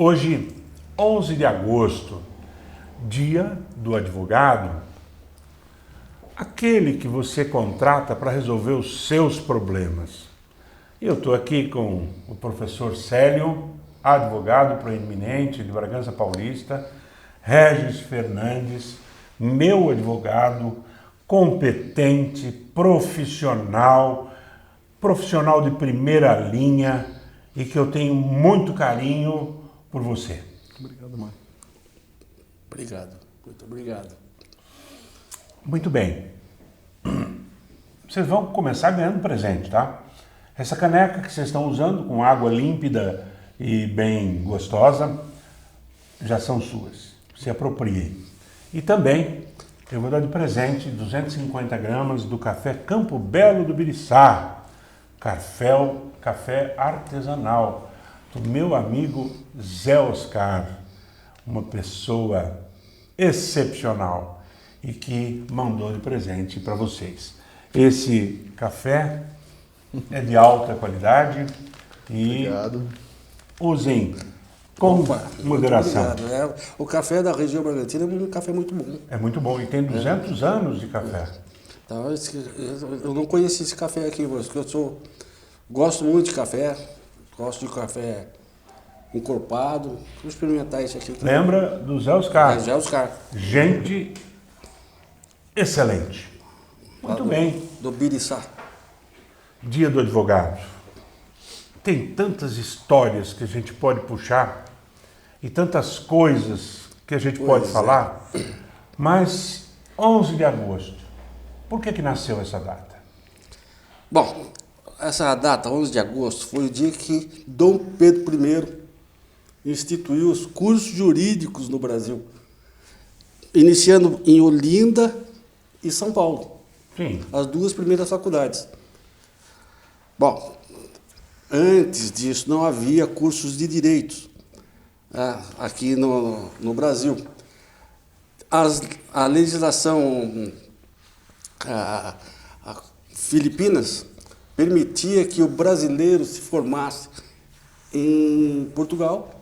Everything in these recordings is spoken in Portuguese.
Hoje, 11 de agosto, dia do advogado, aquele que você contrata para resolver os seus problemas. E eu estou aqui com o professor Célio, advogado proeminente de Bragança Paulista, Regis Fernandes, meu advogado, competente, profissional de primeira linha e que eu tenho muito carinho por você. Obrigado, mãe. Obrigado, muito obrigado. Muito bem. Vocês vão começar ganhando presente, tá? Essa caneca que vocês estão usando com água límpida e bem gostosa já são suas. Se apropriem. E também eu vou dar de presente 250 gramas do café Campo Belo do Biriçá. Café artesanal do meu amigo Zé Oscar, uma pessoa excepcional e que mandou de presente para vocês. Esse café é de alta qualidade e Obrigado. usem com moderação. Obrigado. O café da região Bragantina é um café muito bom. É muito bom e tem 200 anos de café. Então, eu não conheci esse café aqui, porque gosto muito de café, gosto de café encorpado. Vou experimentar esse aqui. Lembra do Zé Oscar? Zé Oscar. Gente excelente. Muito bem. Do Biriçá. Dia do advogado. Tem tantas histórias que a gente pode puxar e tantas coisas que a gente pode falar, mas 11 de agosto, por que nasceu essa data? Bom, essa data, 11 de agosto, foi o dia que Dom Pedro I instituiu os cursos jurídicos no Brasil, iniciando em Olinda e São Paulo. Sim. As duas primeiras faculdades. Bom, antes disso não havia cursos de direitos aqui no Brasil. A legislação Filipinas permitia que o brasileiro se formasse em Portugal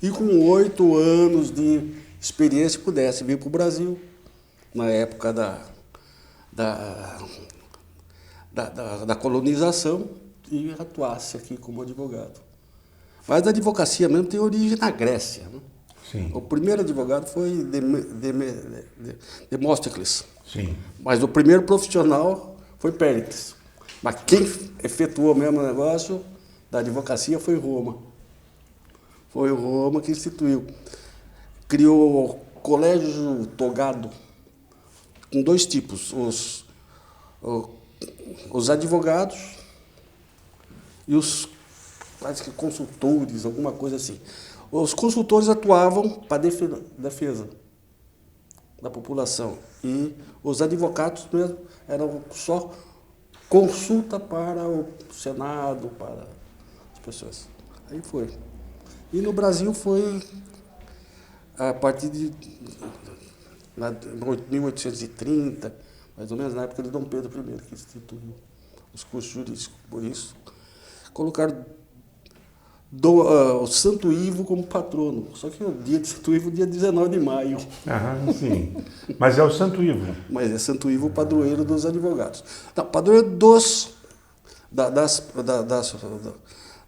e com 8 anos de experiência pudesse vir para o Brasil na época da colonização e atuasse aqui como advogado. Mas a advocacia mesmo tem origem na Grécia. Né? Sim. O primeiro advogado foi Demóstenes. Sim. Mas o primeiro profissional foi Péricles. Mas quem efetuou mesmo o negócio da advocacia foi Roma. Foi Roma que instituiu. Criou o colégio togado com 2 tipos. Os advogados e os quase que consultores, alguma coisa assim. Os consultores atuavam para defesa da população e os advogados mesmo eram só consulta para o Senado, para as pessoas. Aí foi. E no Brasil foi a partir de 1830, mais ou menos na época de Dom Pedro I, que instituiu os cursos jurídicos. Por isso, colocaram o Santo Ivo como patrono. Só que o dia de Santo Ivo é dia 19 de maio. Ah, sim. Mas é o Santo Ivo. Mas é Santo Ivo o padroeiro dos advogados. Não, padroeiro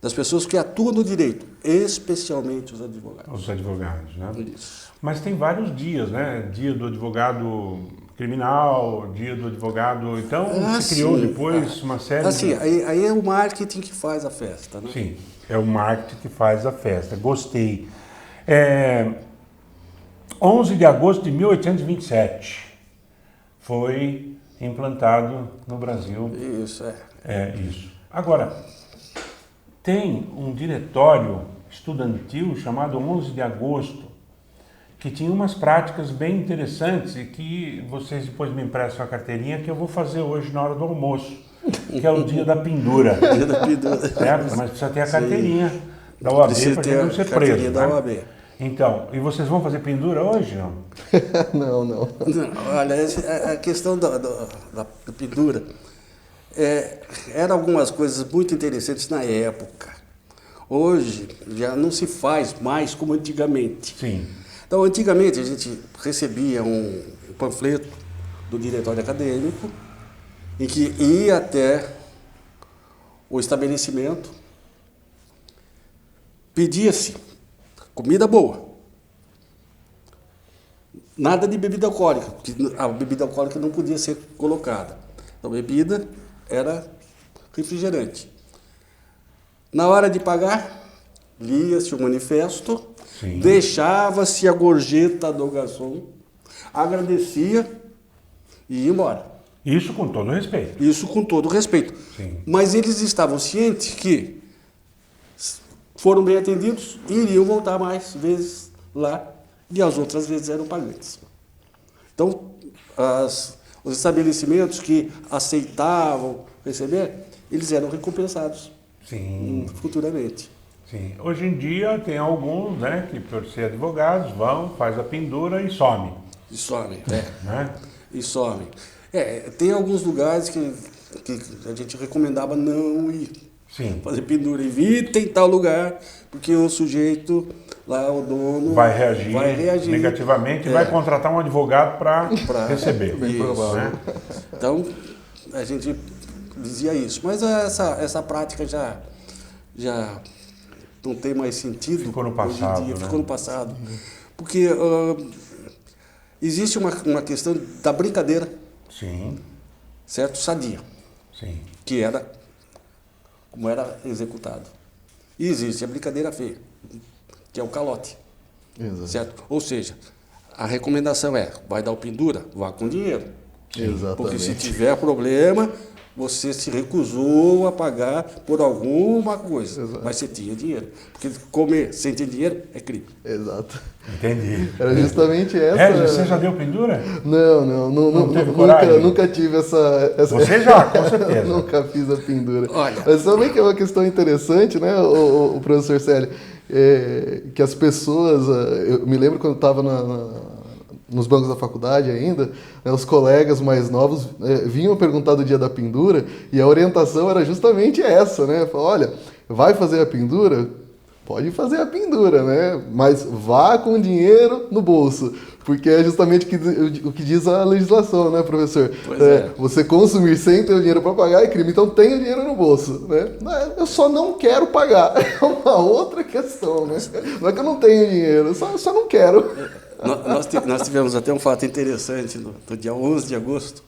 das pessoas que atuam no direito, especialmente os advogados. Os advogados, né? Isso. Mas tem vários dias, né? Dia do advogado criminal, dia do advogado... Então, se criou depois uma série assim, de... aí é o marketing que faz a festa, né? Sim, é o marketing que faz a festa. Gostei. 11 de agosto de 1827 foi implantado no Brasil. Isso, Isso. Agora, tem um diretório estudantil chamado 11 de agosto, que tinha umas práticas bem interessantes e que vocês depois me emprestam a carteirinha que eu vou fazer hoje na hora do almoço, que é o dia da pendura. Dia da pendura. Certo? Mas precisa ter a carteirinha da OAB para a gente não ser preso. Da né? OAB. Então, e vocês vão fazer pendura hoje, não? Não. Não, olha, a questão da pendura, eram algumas coisas muito interessantes na época. Hoje já não se faz mais como antigamente. Sim. Então, antigamente a gente recebia um panfleto do diretório acadêmico em que ia até o estabelecimento, pedia-se comida boa, nada de bebida alcoólica, porque a bebida alcoólica não podia ser colocada. Então, bebida era refrigerante. Na hora de pagar, lia-se o manifesto, Sim. deixava-se a gorjeta do garçom, agradecia e ia embora. Isso com todo respeito. Isso com todo respeito. Sim. Mas eles estavam cientes que foram bem atendidos e iriam voltar mais vezes lá, e as outras vezes eram pagantes. Então, os estabelecimentos que aceitavam receber, eles eram recompensados. Sim. Futuramente. Sim. Hoje em dia tem alguns, né, que por ser advogados vão, faz a pendura e some. E some, Né? E some. Tem alguns lugares que a gente recomendava não ir Sim. fazer pendura. Evita em tal lugar, porque o sujeito, lá o dono... Vai reagir negativamente e vai contratar um advogado para receber. Isso. Né? Então, a gente dizia isso. Mas essa prática já não tem mais sentido. Ficou no passado. Hoje em dia, né? Ficou no passado. Porque existe uma questão da brincadeira, Sim. certo? Sadia, Sim. que era como era executado. E existe a brincadeira feia, que é o calote. Exato. Certo? Ou seja, a recomendação é, vai dar o pendura? Vá com dinheiro. Exatamente. Porque se tiver problema, você se recusou a pagar por alguma coisa. Exato. Mas você tinha dinheiro. Porque comer sem ter dinheiro é crime. Exato. Entendi. Era justamente essa. Hélio, você já deu pendura? Não teve coragem? nunca tive essa. Você já, com certeza. Nunca fiz a pendura. Olha. Mas também que é uma questão interessante, né, o professor Célio, que as pessoas. Eu me lembro quando eu estava nos bancos da faculdade ainda, né, os colegas mais novos vinham perguntar do dia da pendura e a orientação era justamente essa, né? Falaram, olha, vai fazer a pendura? Pode fazer a pendura, né? Mas vá com dinheiro no bolso, porque é justamente o que diz a legislação, né, professor? Pois é. Você consumir sem ter o dinheiro para pagar é crime, então tenha o dinheiro no bolso, né? Eu só não quero pagar, é uma outra questão, né? Não é que eu não tenho dinheiro, eu só não quero. Nós tivemos até um fato interessante no dia 11 de agosto.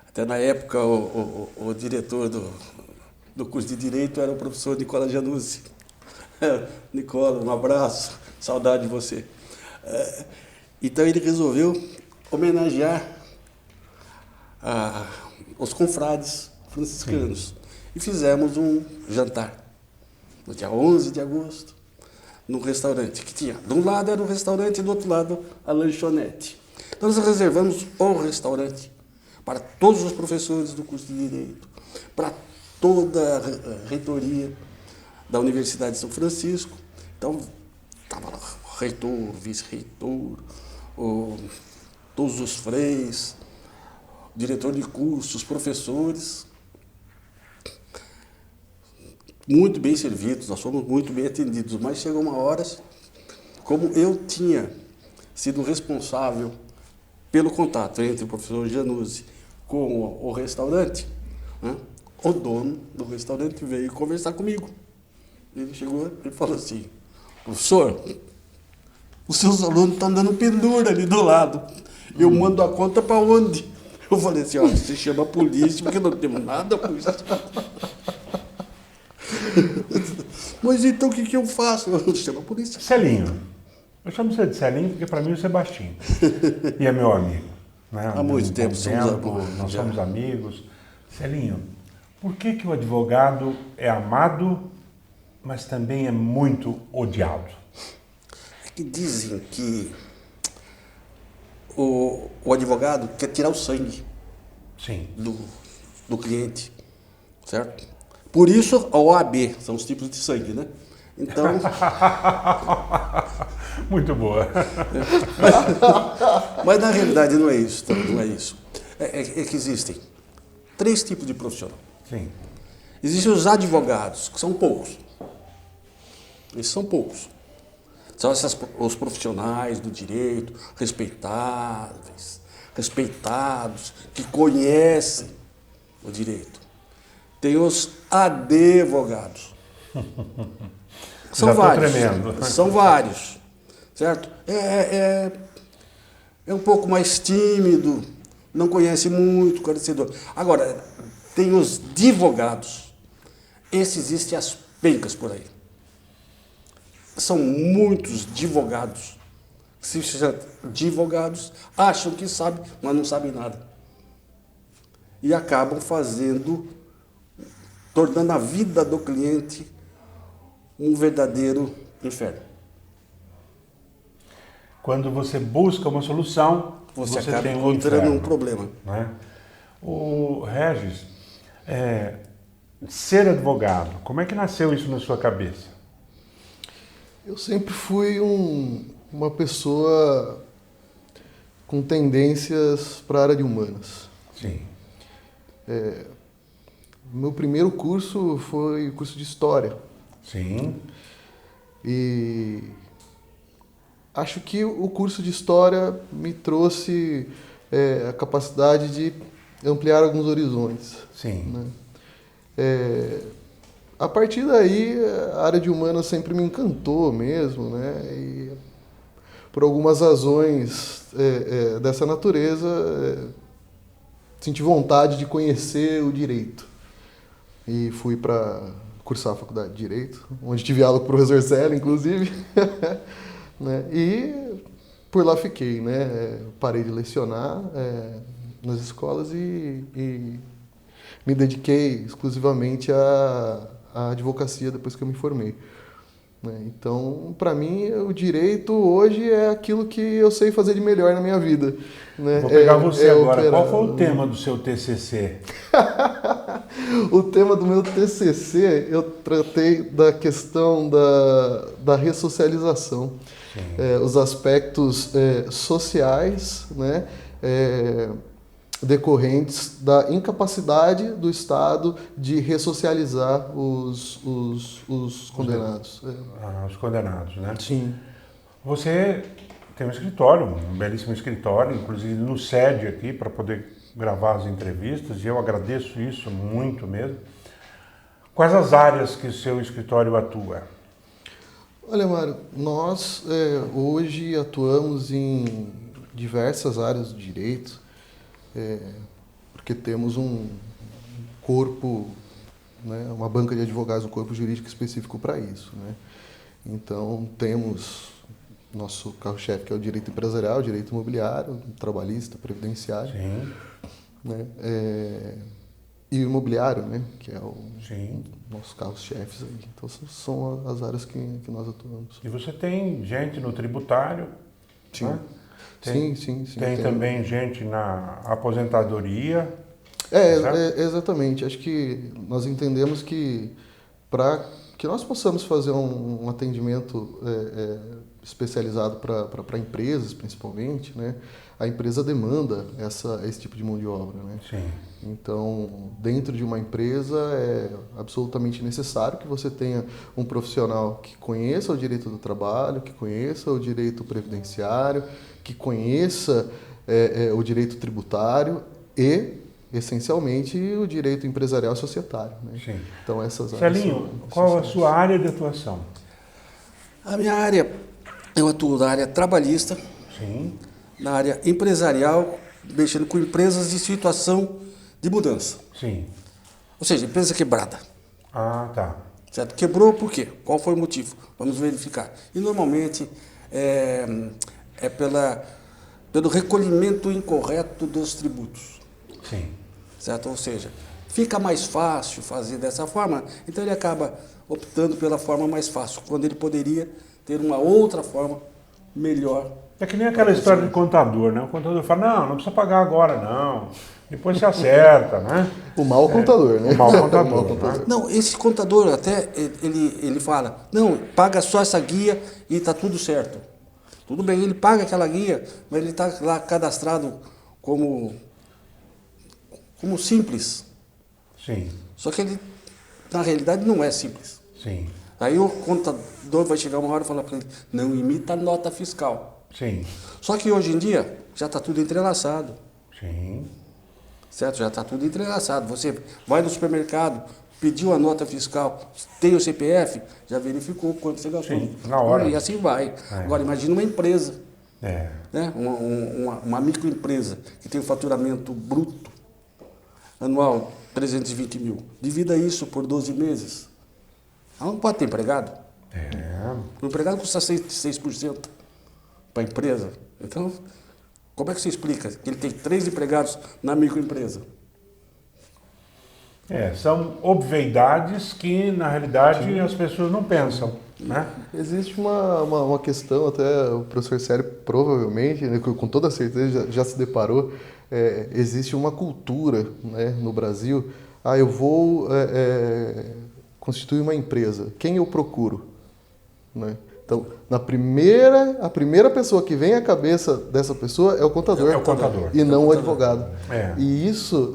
Até na época, o diretor do curso de Direito era o professor Nicola Januzzi. Nicola, um abraço, saudade de você. Então ele resolveu homenagear os confrades franciscanos. E fizemos um jantar no dia 11 de agosto, num restaurante que tinha. De um lado era o restaurante e do outro lado a lanchonete. Então nós reservamos um restaurante para todos os professores do curso de Direito, para toda a reitoria da Universidade de São Francisco. Então, estava lá o reitor, o vice-reitor, todos os freis, o diretor de curso, os professores. Muito bem servidos, nós fomos muito bem atendidos, mas chegou uma hora, como eu tinha sido responsável pelo contato entre o professor Januzzi com o restaurante, né, o dono do restaurante veio conversar comigo. Ele chegou e falou assim, professor, os seus alunos estão dando pendura ali do lado. Eu mando a conta para onde? Eu falei assim, ó, você chama a polícia, porque não temos nada com isso. Mas então o que eu faço? Eu chamo a polícia. Celinho. Eu chamo você de Celinho porque para mim você é baixinho. E é meu amigo. Né? Há muito tempo somos amigos. Nós somos amigos. Celinho, por que o advogado é amado, mas também é muito odiado? É que dizem que o advogado quer tirar o sangue Sim. do cliente, certo? Por isso a OAB, são os tipos de sangue, né? Então... Muito boa. Mas na realidade não é isso, tá? Não é isso. É que existem 3 tipos de profissional. Sim. Existem os advogados, que são poucos. Esses são poucos. São os profissionais do direito, respeitados, que conhecem o direito. Tem os advogados. São vários. Tremendo. São vários. Certo? É um pouco mais tímido, não conhece muito, conhecedor. Agora, tem os advogados. Esses existem as pencas por aí. São muitos advogados. Se chamam advogados, acham que sabem, mas não sabem nada. E acabam tornando a vida do cliente um verdadeiro inferno. Quando você busca uma solução, Você você acaba tem encontrando inferno, um problema. né? O Regis, ser advogado, como é que nasceu isso na sua cabeça? Eu sempre fui uma pessoa com tendências para a área de humanas. Sim. Meu primeiro curso foi o curso de História. Sim. E acho que o curso de História me trouxe a capacidade de ampliar alguns horizontes. Sim. Né? A partir daí, a área de humanas sempre me encantou mesmo, né? E por algumas razões dessa natureza, senti vontade de conhecer o direito. E fui para cursar a faculdade de Direito, onde tive aula com o professor Célio, inclusive. Né? E por lá fiquei, né? Parei de lecionar nas escolas e me dediquei exclusivamente à advocacia depois que eu me formei. Né? Então, para mim, o direito hoje é aquilo que eu sei fazer de melhor na minha vida. Né? Vou pegar você agora. operar. Qual foi o tema do seu TCC? O tema do meu TCC, eu tratei da questão da ressocialização. Os aspectos sociais, né, decorrentes da incapacidade do Estado de ressocializar os condenados. Os condenados, né? Sim. Você tem um escritório, um belíssimo escritório, inclusive nos cede aqui para poder gravar as entrevistas, e eu agradeço isso muito mesmo. Quais as áreas que o seu escritório atua? Olha, Mário, nós hoje atuamos em diversas áreas do direito, porque temos um corpo, né, uma banca de advogados, um corpo jurídico específico para isso. Né? Então, temos nosso carro-chefe, que é o direito empresarial, o direito imobiliário, trabalhista, previdenciário. Sim. Né? E o imobiliário, né? Que é o Sim. nossos carros-chefes aí. Então, são as áreas que nós atuamos. E você tem gente no tributário? Sim. Né? Sim. Tem também gente na aposentadoria? Exatamente. Acho que nós entendemos que para que nós possamos fazer um atendimento especializado para empresas, principalmente, né? A empresa demanda esse tipo de mão de obra, né? Sim. Então, dentro de uma empresa é absolutamente necessário que você tenha um profissional que conheça o direito do trabalho, que conheça o direito previdenciário, que conheça o direito tributário e, essencialmente, o direito empresarial e societário. Né? Sim. Então, essas áreas. Celinho, qual a sua área de atuação? A minha área, eu atuo na área trabalhista, Sim. na área empresarial, mexendo com empresas em situação de mudança. Sim. Ou seja, empresa quebrada. Ah, tá. Certo? Quebrou por quê? Qual foi o motivo? Vamos verificar. E normalmente pelo recolhimento incorreto dos tributos. Sim. Certo? Ou seja, fica mais fácil fazer dessa forma, então ele acaba optando pela forma mais fácil, quando ele poderia ter uma outra forma melhor. É que nem aquela história de contador, né? O contador fala, não precisa pagar agora, não. Depois se acerta, né? O mau contador, né? O mau contador. O mau contador. Né? Não, esse contador até, ele fala, não, paga só essa guia e está tudo certo. Tudo bem, ele paga aquela guia, mas ele está lá cadastrado como simples. Sim, Só que ele, na realidade, não é simples. sim. Aí o contador vai chegar uma hora e falar para ele, não imita a nota fiscal. Sim. Só que hoje em dia já está tudo entrelaçado. Sim. Certo? Já está tudo entrelaçado. Você vai no supermercado, pediu a nota fiscal, tem o CPF, já verificou quanto você gastou. Sim, na hora. E assim vai. É. Agora, imagina uma empresa, É. né? Uma microempresa que tem um faturamento bruto anual 320 mil. Divida isso por 12 meses. Ela não pode ter empregado. É. O empregado custa 6% para a empresa. Então, como é que você explica que ele tem 3 empregados na microempresa? São obviedades que, na realidade, as pessoas não pensam, né? Existe uma questão, até o professor Célio provavelmente, né, com toda certeza já se deparou, existe uma cultura, né, no Brasil, eu vou constituir uma empresa, quem eu procuro? Né? Então, a primeira pessoa que vem à cabeça dessa pessoa é o contador. É o contador. E não o advogado. É. E isso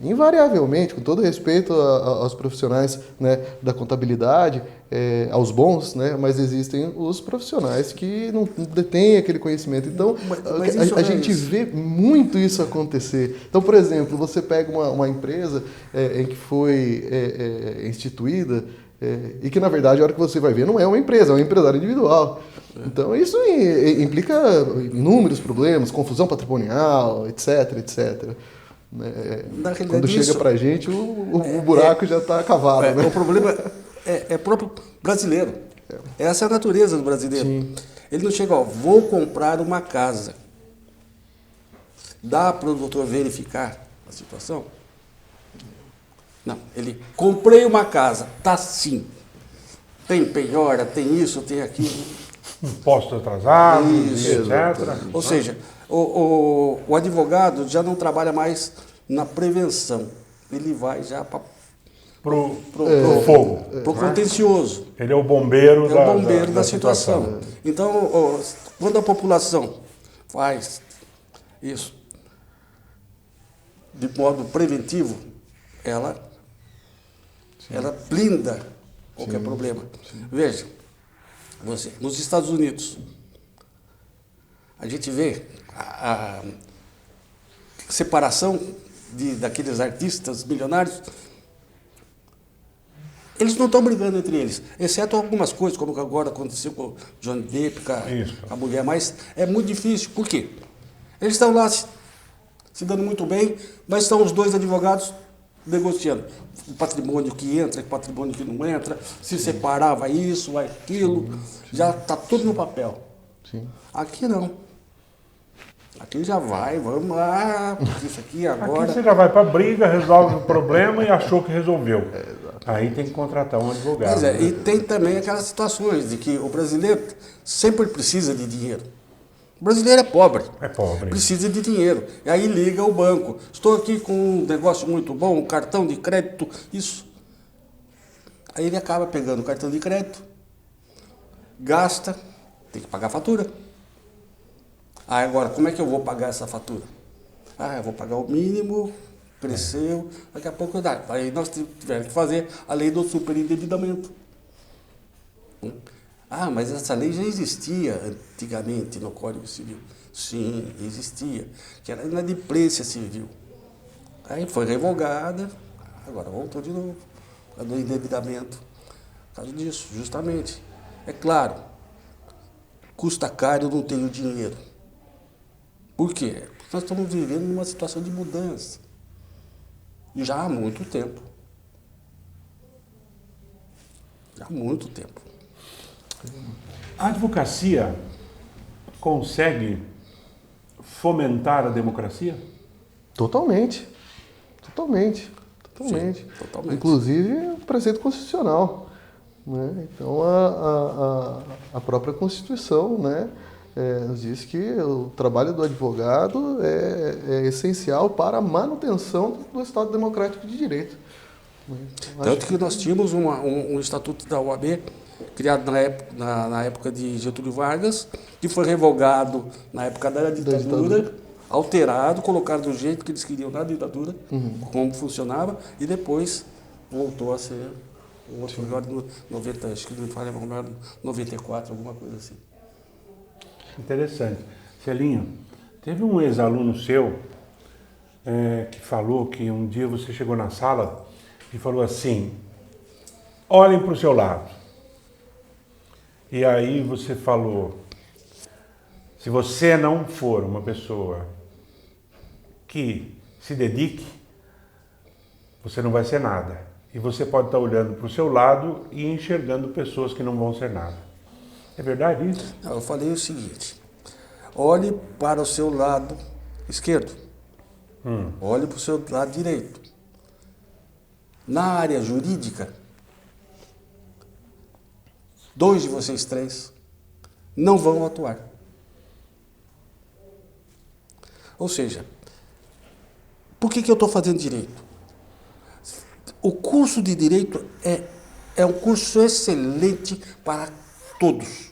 invariavelmente, com todo respeito aos profissionais, né, da contabilidade, aos bons, né, mas existem os profissionais que não detêm aquele conhecimento. Então, Mas a gente vê muito isso acontecer. Então, por exemplo, você pega uma empresa em que foi instituída e que, na verdade, a hora que você vai ver, não é uma empresa, é um empresário individual. Então, isso implica inúmeros problemas, confusão patrimonial, etc, etc. Quando chega pra gente, o buraco já está cavado. Né? O problema é próprio brasileiro. Essa é a natureza do brasileiro. Sim. Ele não chega, vou comprar uma casa. Dá para o doutor verificar a situação? Não, ele, comprei uma casa, tá sim. Tem penhora, tem isso, tem aquilo. Impostos atrasados, Isso, etc. Ou seja, o advogado já não trabalha mais na prevenção. Ele vai já para Pro fogo. o né? contencioso. Ele é o bombeiro, É o bombeiro da situação. Então, quando a população faz isso de modo preventivo, ela blinda qualquer problema. Veja, nos Estados Unidos, a gente vê a separação daqueles artistas milionários. Eles não estão brigando entre eles, exceto algumas coisas, como agora aconteceu com o Johnny Depp, com a mulher, mas é muito difícil. Por quê? Eles estão lá se dando muito bem, mas estão os dois advogados negociando o patrimônio que entra, o patrimônio que não entra, se separar, vai isso, vai aquilo, já está tudo no papel. Sim. Aqui não. Aqui já vai, vamos lá, isso aqui agora. Aqui você já vai para a briga, resolve o problema e achou que resolveu. Aí tem que contratar um advogado. Pois é, né? e tem também aquelas situações de que o brasileiro sempre precisa de dinheiro. O brasileiro é pobre. É pobre. Precisa de dinheiro. E aí liga o banco. Estou aqui com um negócio muito bom, um cartão de crédito, isso. Aí ele acaba pegando o cartão de crédito, gasta, tem que pagar a fatura. Agora, como é que eu vou pagar essa fatura? Eu vou pagar o mínimo, cresceu, daqui a pouco dá. Aí nós tivemos que fazer a lei do superendividamento. Mas essa lei já existia antigamente no Código Civil. Sim, existia, que era inadimplência civil. Aí foi revogada, agora voltou de novo, por causa do endividamento. Por causa disso, justamente. É claro, custa caro, eu não tenho dinheiro. Por quê? Porque nós estamos vivendo numa situação de mudança. Já há muito tempo. Já há muito tempo. A advocacia consegue fomentar a democracia? Totalmente. Sim, totalmente. Inclusive o preceito constitucional. Né? Então, a própria Constituição, né, nos diz que o trabalho do advogado é essencial para a manutenção do Estado Democrático de Direito. Tanto que nós tínhamos um estatuto da OAB criado na época de Getúlio Vargas, que foi revogado na época da ditadura, alterado, colocado do jeito que eles queriam na ditadura, como funcionava, e depois voltou a ser O outro foi agora no 90, acho que não me falha, agora 94, alguma coisa assim. Interessante. Celinho, teve um ex-aluno seu que falou que um dia você chegou na sala e falou assim, olhem para o seu lado. E aí você falou, se você não for uma pessoa que se dedique, você não vai ser nada. E você pode estar olhando para o seu lado e enxergando pessoas que não vão ser nada. É verdade isso? Não, eu falei o seguinte, olhe para o seu lado esquerdo, olhe para o seu lado direito. Na área jurídica, 2 de vocês 3 não vão atuar. Ou seja, por que eu estou fazendo direito? O curso de direito é um curso excelente para todos.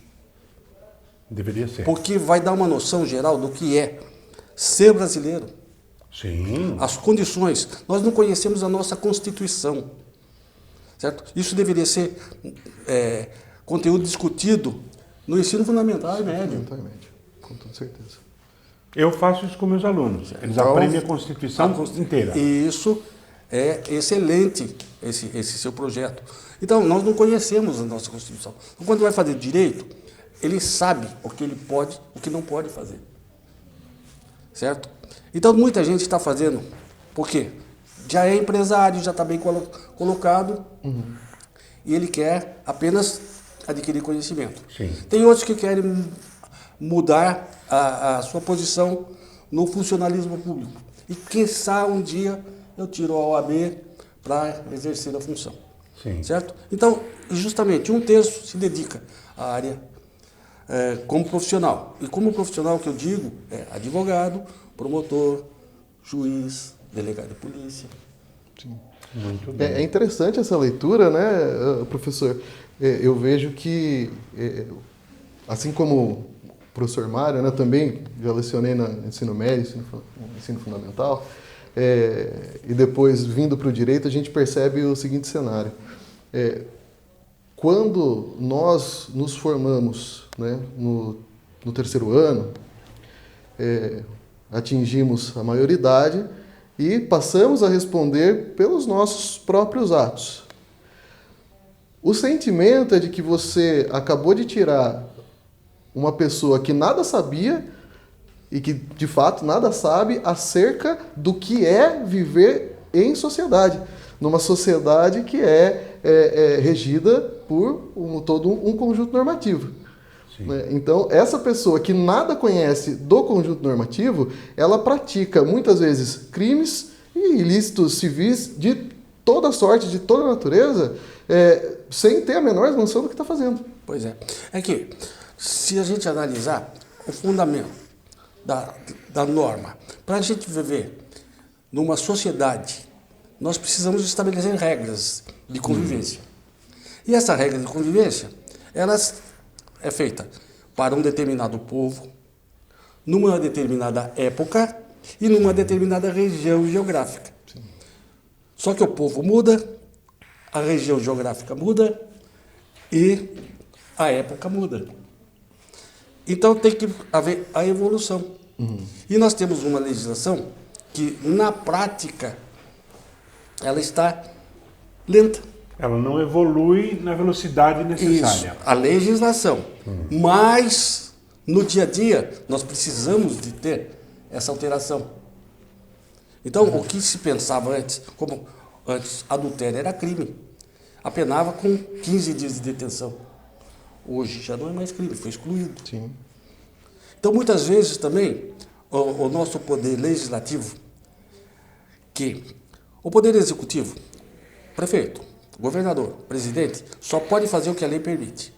Deveria ser. Porque vai dar uma noção geral do que é ser brasileiro. Sim. As condições. Nós não conhecemos a nossa Constituição. Certo? Isso deveria ser conteúdo discutido no ensino fundamental e médio. Exatamente, com toda certeza. Eu faço isso com meus alunos. Eles Então, aprendem a Constituição inteira. Isso é excelente, esse seu projeto. Então, nós não conhecemos a nossa Constituição. Então, quando vai fazer direito, ele sabe o que ele pode, o que não pode fazer. Certo? Então, muita gente está fazendo. Por quê? Já é empresário, já está bem colocado, e ele quer apenas adquirir conhecimento. Sim. Tem outros que querem mudar a sua posição no funcionalismo público. E, quiçá, um dia eu tiro a OAB para exercer a função. Sim. Certo? Então, justamente, 1/3 se dedica à área como profissional. E como profissional que eu digo é advogado, promotor, juiz, delegado de polícia. Sim. Muito bem. É interessante essa leitura, né, professor? Eu vejo que, assim como o professor Mário, né, também já lecionei no ensino médio, ensino fundamental, e depois vindo para o direito, a gente percebe o seguinte cenário. Quando nós nos formamos, né, no 3º ano, atingimos a maioridade e passamos a responder pelos nossos próprios atos. O sentimento é de que você acabou de tirar uma pessoa que nada sabia e que, de fato, nada sabe acerca do que é viver em sociedade. Numa sociedade que é regida por todo um conjunto normativo. Né? Então, essa pessoa que nada conhece do conjunto normativo, ela pratica, muitas vezes, crimes e ilícitos civis de toda sorte, de toda natureza, sem ter a menor noção do que está fazendo. Pois é. É que, se a gente analisar o fundamento da norma, para a gente viver numa sociedade, nós precisamos estabelecer regras de convivência. E essa regra de convivência, elas é feita para um determinado povo, numa determinada época e numa determinada região geográfica. Sim. Só que o povo muda, a região geográfica muda e a época muda. Então tem que haver a evolução. E nós temos uma legislação que, na prática, ela está lenta. Ela não evolui na velocidade necessária. Isso, a legislação. Mas, no dia a dia, nós precisamos de ter essa alteração. Então, o que se pensava antes, como antes adultério era crime, apenava com 15 dias de detenção. Hoje já não é mais crime, foi excluído. Sim. Então, muitas vezes também, o nosso poder legislativo, que o poder executivo, prefeito, governador, presidente, só pode fazer o que a lei permite.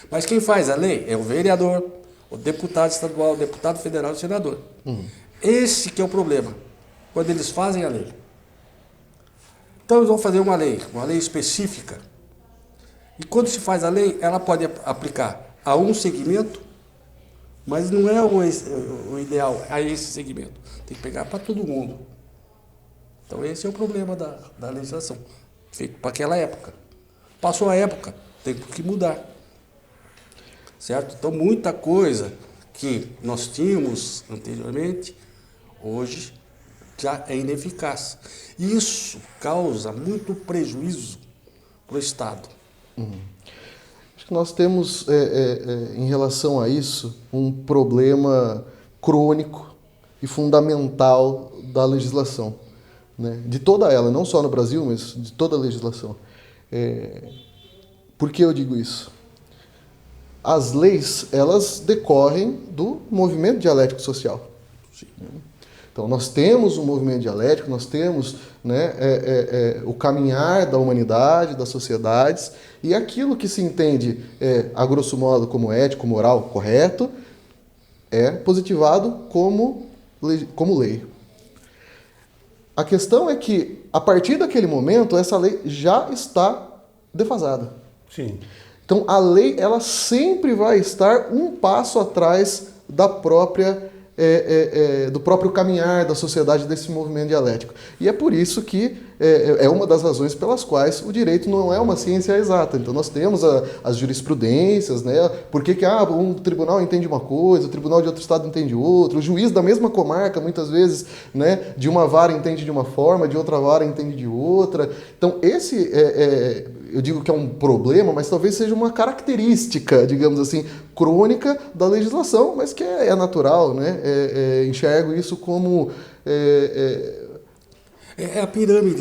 Mas quem faz a lei é o vereador, o deputado estadual, o deputado federal e o senador. Esse que é o problema, quando eles fazem a lei. Então eles vão fazer uma lei específica. E quando se faz a lei, ela pode aplicar a um segmento, mas não é o ideal a esse segmento. Tem que pegar para todo mundo. Então esse é o problema da legislação, feito para aquela época. Passou a época, tem que mudar. Certo? Então, muita coisa que nós tínhamos anteriormente, hoje já é ineficaz. Isso causa muito prejuízo para o Estado. Acho que nós temos, em relação a isso, um problema crônico e fundamental da legislação, né? De toda ela, não só no Brasil, mas de toda a legislação. Por que eu digo isso? As leis, elas decorrem do movimento dialético social. Então, nós temos um movimento dialético, nós temos, né, o caminhar da humanidade, das sociedades, e aquilo que se entende, a grosso modo, como ético, moral, correto, é positivado como lei. A questão é que, a partir daquele momento, essa lei já está defasada. Sim. Então, a lei, ela sempre vai estar um passo atrás da própria do próprio caminhar da sociedade, desse movimento dialético. E é por isso que é uma das razões pelas quais o direito não é uma ciência exata. Então nós temos as jurisprudências, né? Por que um tribunal entende uma coisa, o tribunal de outro estado entende outra, o juiz da mesma comarca, muitas vezes, né, de uma vara entende de uma forma, de outra vara entende de outra. Então esse eu digo que é um problema, mas talvez seja uma característica, digamos assim, crônica da legislação, mas que é natural, né? Enxergo isso como... É a pirâmide.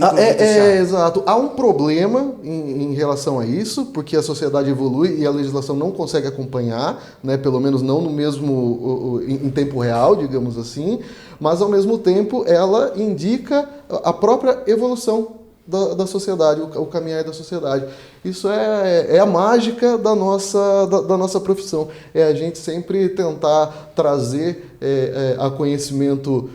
Exato. Há um problema em relação a isso, porque a sociedade evolui e a legislação não consegue acompanhar, né? Pelo menos não no mesmo em tempo real, digamos assim, mas ao mesmo tempo ela indica a própria evolução da sociedade, o caminhar da sociedade. Isso é a mágica da nossa profissão. É a gente sempre tentar trazer a conhecimento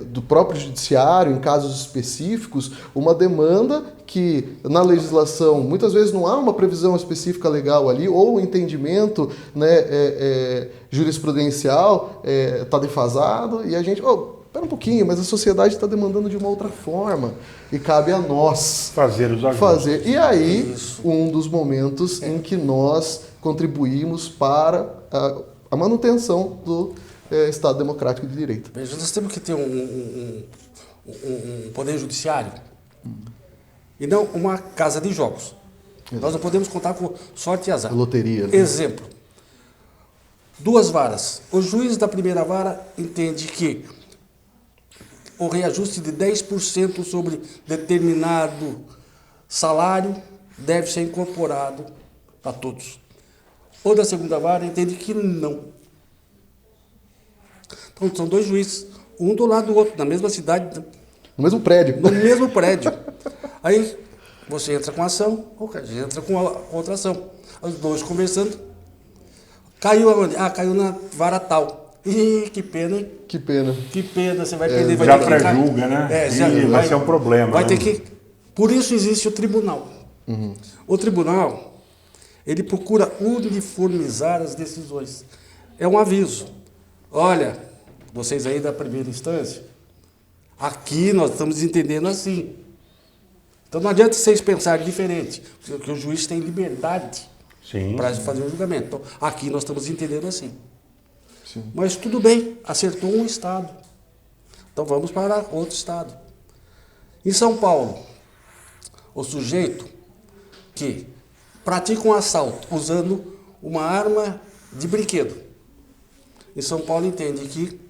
do próprio judiciário, em casos específicos, uma demanda que na legislação muitas vezes não há uma previsão específica legal ali, ou o entendimento, né, jurisprudencial está defasado, e a gente... Espera um pouquinho, mas a sociedade está demandando de uma outra forma e cabe a nós fazer os ajustes. E aí, um dos momentos em que nós contribuímos para a manutenção do Estado Democrático de Direito. Veja, nós temos que ter um poder judiciário e não uma casa de jogos. Exato. Nós não podemos contar com sorte e azar. Loteria. Né? Exemplo. 2 varas. O juiz da primeira vara entende que o reajuste de 10% sobre determinado salário deve ser incorporado para todos. O da segunda vara entende que não. Então, são 2 juízes, um do lado do outro, na mesma cidade. No mesmo prédio. No mesmo prédio. Aí, você entra com a ação, ou a gente entra com a outra ação. Os 2 conversando. Caiu aonde? Caiu na vara tal. Ih, que pena, hein? Que pena. Que pena, você vai perder. Já pré-julga, né? Vai ser um problema. Vai né? ter que... Por isso existe o tribunal. Uhum. O tribunal, ele procura uniformizar as decisões. É um aviso. Olha, vocês aí da primeira instância, aqui nós estamos entendendo assim. Então não adianta vocês pensarem diferente, porque o juiz tem liberdade para fazer o julgamento. Então, aqui nós estamos entendendo assim. Sim. Mas tudo bem, acertou um estado. Então vamos para outro estado. Em São Paulo, o sujeito que pratica um assalto usando uma arma de brinquedo, em São Paulo entende que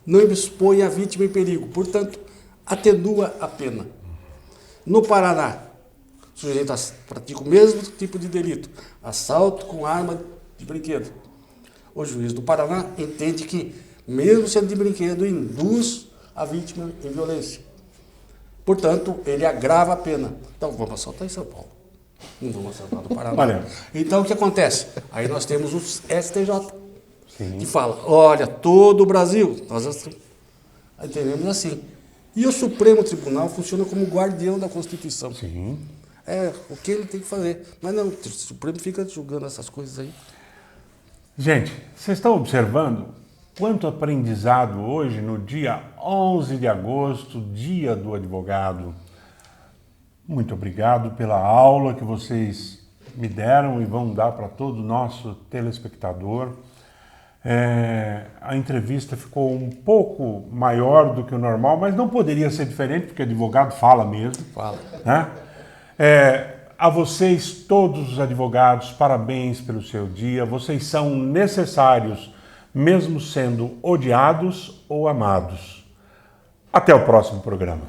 não expõe a vítima em perigo, portanto, atenua a pena. No Paraná, o sujeito pratica o mesmo tipo de delito, assalto com arma de brinquedo. O juiz do Paraná entende que, mesmo sendo de brinquedo, induz a vítima em violência. Portanto, ele agrava a pena. Então, vamos assaltar em São Paulo. Não vamos assaltar no Paraná. Olha. Então, o que acontece? Aí nós temos o STJ, que fala, olha, todo o Brasil, nós entendemos assim. E o Supremo Tribunal funciona como guardião da Constituição. Sim. O que ele tem que fazer. Mas não, o Supremo fica julgando essas coisas aí. Gente, vocês estão observando quanto aprendizado hoje, no dia 11 de agosto, dia do advogado. muito obrigado pela aula que vocês me deram e vão dar para todo o nosso telespectador. A entrevista ficou um pouco maior do que o normal, mas não poderia ser diferente, porque advogado fala mesmo. Fala. Né? A vocês, todos os advogados, parabéns pelo seu dia. Vocês são necessários, mesmo sendo odiados ou amados. Até o próximo programa.